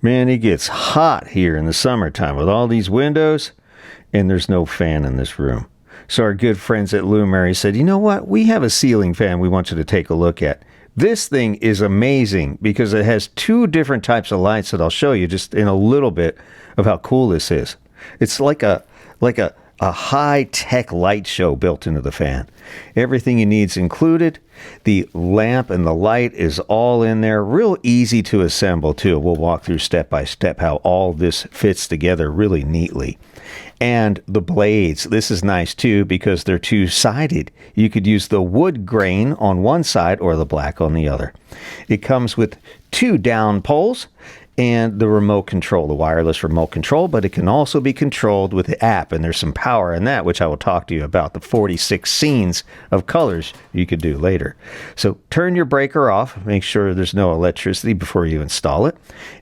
Man, it gets hot here in the summertime with all these windows, and there's no fan in this room. So our good friends at Lumary said, you know what? We have a ceiling fan we want you to take a look at. This thing is amazing because it has two different types of lights that I'll show you just in a little bit of how cool this is. It's like a high-tech light show built into the fan. Everything you need is included. The lamp and the light is all in there. Real easy to assemble, too. We'll walk through step by step how all this fits together really neatly. And the blades, this is nice, too, because they're two-sided. You could use the wood grain on one side or the black on the other. It comes with two down poles and the remote control, the wireless remote control, but it can also be controlled with the app, and there's some power in that, which I will talk to you about, the 46 scenes of colors you could do later. So turn your breaker off, make sure there's no electricity before you install it,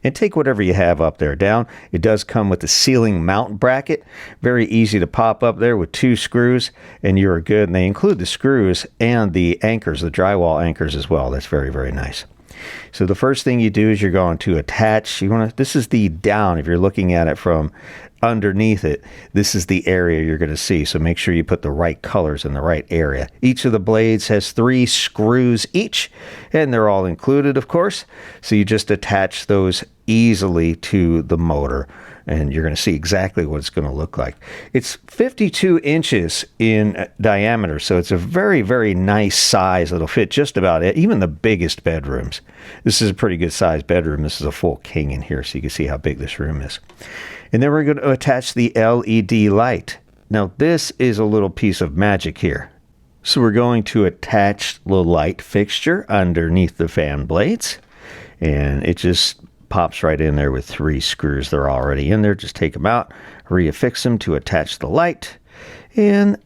and take whatever you have up there down. It does come with the ceiling mount bracket, very easy to pop up there with two screws, and you're good, and they include the screws and the anchors, the drywall anchors as well. That's very, very nice. So the first thing you do is you're going to attach, this is the down, if you're looking at it from underneath it, this is the area you're going to see. So make sure you put the right colors in the right area. Each of the blades has 3 screws each, and they're all included, of course. So you just attach those easily to the motor, and you're going to see exactly what it's going to look like. It's 52 inches in diameter, so it's a very, very nice size that'll fit just about it, even the biggest bedrooms. This is a pretty good sized bedroom. This is a full king in here, so you can see how big this room is. And then we're going to attach the LED light. Now, this is a little piece of magic here. So we're going to attach the light fixture underneath the fan blades, and it just pops right in there with 3 screws. They're already in there. Just take them out, reaffix them to attach the light, and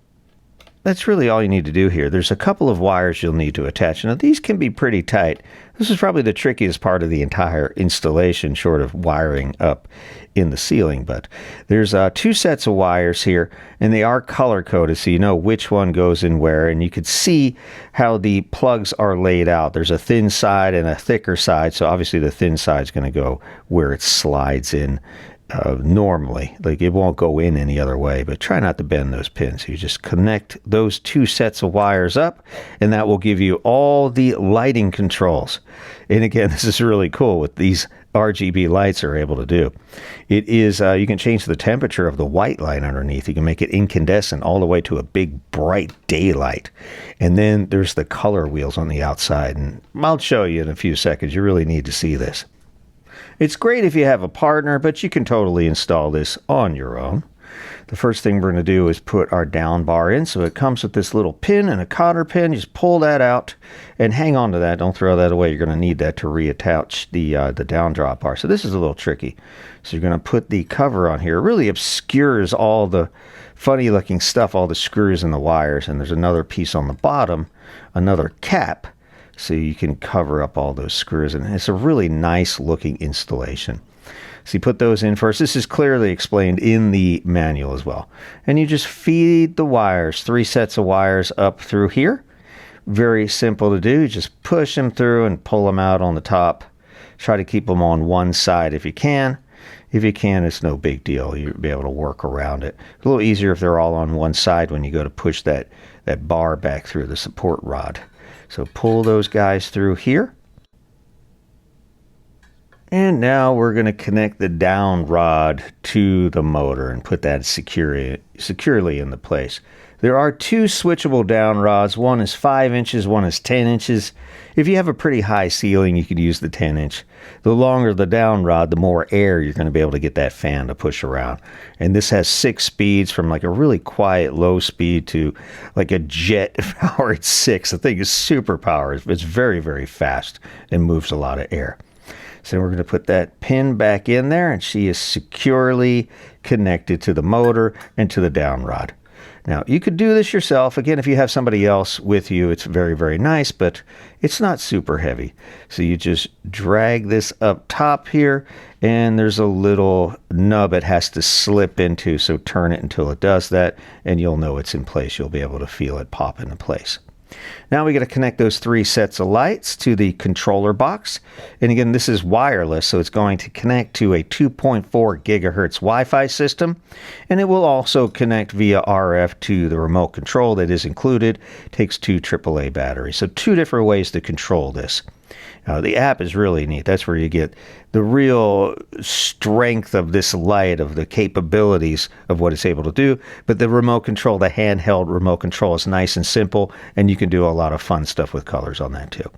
that's really all you need to do here. There's a couple of wires you'll need to attach. Now, these can be pretty tight. This is probably the trickiest part of the entire installation, short of wiring up in the ceiling, but there's 2 sets of wires here, and they are color-coded, so you know which one goes in where, and you can see how the plugs are laid out. There's a thin side and a thicker side, so obviously the thin side is going to go where it slides in normally. Like, it won't go in any other way, but try not to bend those pins. You just connect those 2 sets of wires up, and that will give you all the lighting controls. And again, this is really cool what these RGB lights are able to do. It is, you can change the temperature of the white light underneath. You can make it incandescent all the way to a big bright daylight. And then there's the color wheels on the outside, and I'll show you in a few seconds. You really need to see this. It's great if you have a partner, but you can totally install this on your own. The first thing we're going to do is put our down bar in. So it comes with this little pin and a cotter pin. You just pull that out and hang on to that. Don't throw that away. You're going to need that to reattach the down drop bar. So this is a little tricky. So you're going to put the cover on here. It really obscures all the funny looking stuff, all the screws and the wires. And there's another piece on the bottom, another cap, so you can cover up all those screws. And it's a really nice looking installation. So you put those in first. This is clearly explained in the manual as well. And you just feed the wires, 3 sets of wires up through here. Very simple to do. You just push them through and pull them out on the top. Try to keep them on one side if you can. If you can, it's no big deal. You'll be able to work around it. It's a little easier if they're all on one side when you go to push that bar back through the support rod. So pull those guys through here. And now we're going to connect the down rod to the motor and put that securely into place. There are 2 switchable down rods. One is 5 inches, one is 10 inches. If you have a pretty high ceiling, you could use the 10 inch. The longer the down rod, the more air you're going to be able to get that fan to push around. And this has 6 speeds, from like a really quiet low speed to like a jet power at 6. The thing is super powered. It's very, very fast and moves a lot of air. So we're going to put that pin back in there, and she is securely connected to the motor and to the down rod. Now, you could do this yourself. Again, if you have somebody else with you, it's very, very nice, but it's not super heavy. So you just drag this up top here, and there's a little nub it has to slip into, so turn it until it does that, and you'll know it's in place. You'll be able to feel it pop into place. Now we got to connect those 3 sets of lights to the controller box. And again, this is wireless, so it's going to connect to a 2.4 gigahertz Wi-Fi system. And it will also connect via RF to the remote control that is included. It takes 2 AAA batteries. So 2 different ways to control this. The app is really neat. That's where you get the real strength of this light, of the capabilities of what it's able to do. But the remote control, the handheld remote control, is nice and simple, and you can do a lot of fun stuff with colors on that too.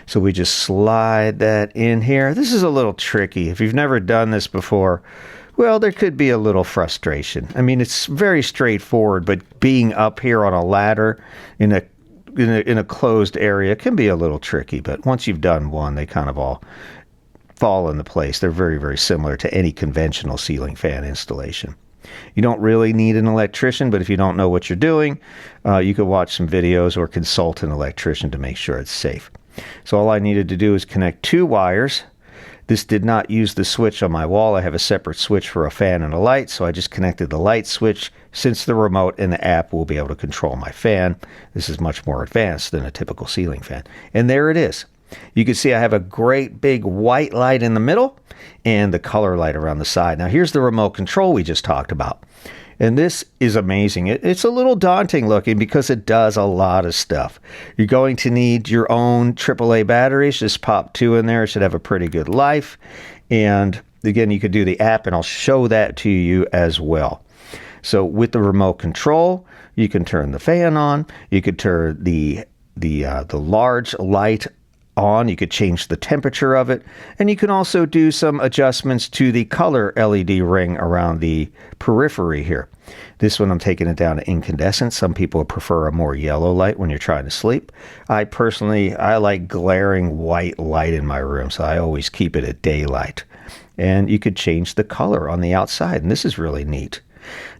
So we just slide that in here. This is a little tricky. If you've never done this before, well, there could be a little frustration. I mean, it's very straightforward, but being up here on a ladder in a closed area can be a little tricky, but once you've done one, they kind of all fall into place. They're very, very similar to any conventional ceiling fan installation. You don't really need an electrician, but if you don't know what you're doing, you could watch some videos or consult an electrician to make sure it's safe. So all I needed to do is connect 2 wires. This did not use the switch on my wall. I have a separate switch for a fan and a light, so I just connected the light switch. Since the remote and the app will be able to control my fan, this is much more advanced than a typical ceiling fan. And there it is. You can see I have a great big white light in the middle and the color light around the side. Now here's the remote control we just talked about. And this is amazing. It's a little daunting looking because it does a lot of stuff. You're going to need your own AAA batteries. Just pop 2 in there. It should have a pretty good life. And again, you could do the app, and I'll show that to you as well. So with the remote control, you can turn the fan on. You could turn the large light on. You could change the temperature of it, and you can also do some adjustments to the color LED ring around the periphery here. This one, I'm taking it down to incandescent. Some people prefer a more yellow light when you're trying to sleep. I like glaring white light in my room, so I always keep it at daylight. And you could change the color on the outside, and this is really neat.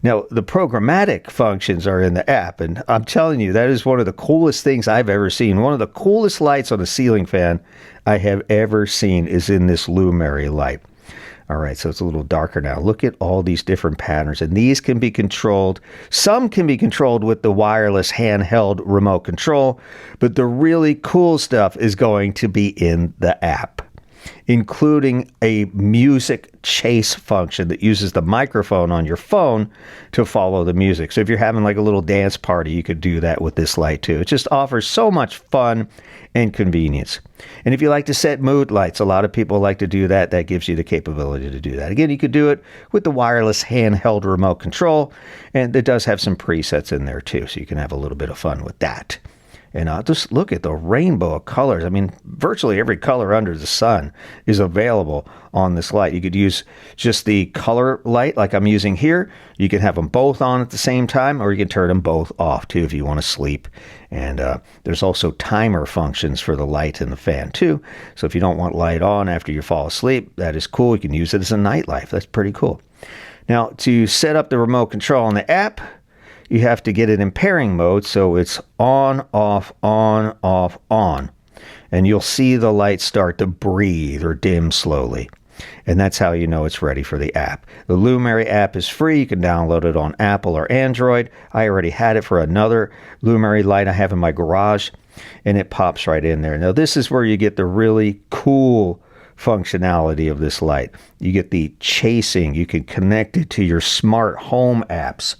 Now, the programmatic functions are in the app, and I'm telling you, that is one of the coolest things I've ever seen. One of the coolest lights on a ceiling fan I have ever seen is in this Lumary light. All right, so it's a little darker now. Look at all these different patterns, and these can be controlled. Some can be controlled with the wireless handheld remote control, but the really cool stuff is going to be in the app, including a music chase function that uses the microphone on your phone to follow the music. So if you're having like a little dance party, you could do that with this light too. It just offers so much fun and convenience. And if you like to set mood lights, a lot of people like to do that. That gives you the capability to do that. Again, you could do it with the wireless handheld remote control, and it does have some presets in there too, so you can have a little bit of fun with that. And just look at the rainbow of colors. I mean, virtually every color under the sun is available on this light. You could use just the color light like I'm using here. You can have them both on at the same time, or you can turn them both off too if you want to sleep. And there's also timer functions for the light and the fan too. So if you don't want light on after you fall asleep, that is cool. You can use it as a nightlight. That's pretty cool. Now, to set up the remote control on the app, you have to get it in pairing mode, so it's on, off, on, off, on. And you'll see the light start to breathe or dim slowly. And that's how you know it's ready for the app. The Lumary app is free. You can download it on Apple or Android. I already had it for another Lumary light I have in my garage, and it pops right in there. Now, this is where you get the really cool functionality of this light. You get the chasing. You can connect it to your smart home apps.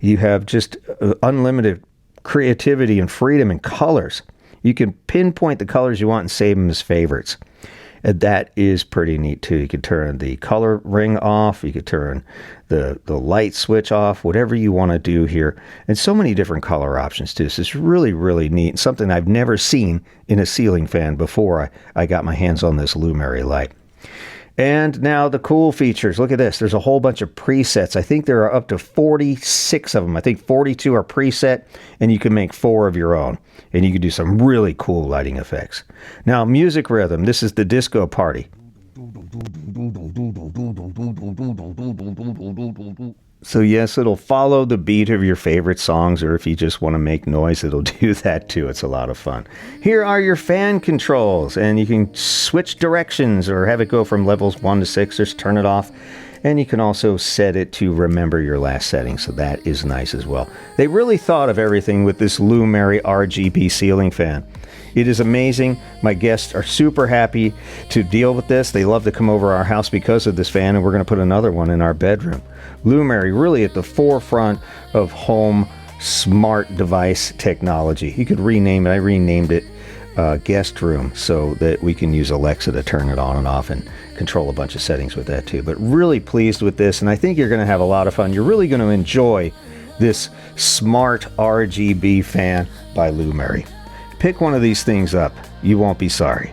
You have just unlimited creativity and freedom in colors. You can pinpoint the colors you want and save them as favorites. And that is pretty neat too. You can turn the color ring off. You could turn the light switch off, whatever you want to do here. And so many different color options too. So it's really, really neat. Something I've never seen in a ceiling fan before I got my hands on this Lumary light. And now the cool features. Look at this. There's a whole bunch of presets. I think there are up to 46 of them. I think 42 are preset, and you can make 4 of your own. And you can do some really cool lighting effects. Now, music rhythm. This is the disco party. So yes, it'll follow the beat of your favorite songs, or if you just want to make noise, it'll do that too. It's a lot of fun. Here are your fan controls, and you can switch directions or have it go from levels 1 to 6, just turn it off. And you can also set it to remember your last setting, so that is nice as well. They really thought of everything with this Lumary RGB ceiling fan. It is amazing. My guests are super happy to deal with this. They love to come over our house because of this fan, and we're going to put another one in our bedroom. Lumary really at the forefront of home smart device technology. You could rename it. I renamed it guest room so that we can use Alexa to turn it on and off and control a bunch of settings with that too. But really pleased with this, and I think you're going to have a lot of fun. You're really going to enjoy this smart RGB fan by Lumary. Pick one of these things up. You won't be sorry.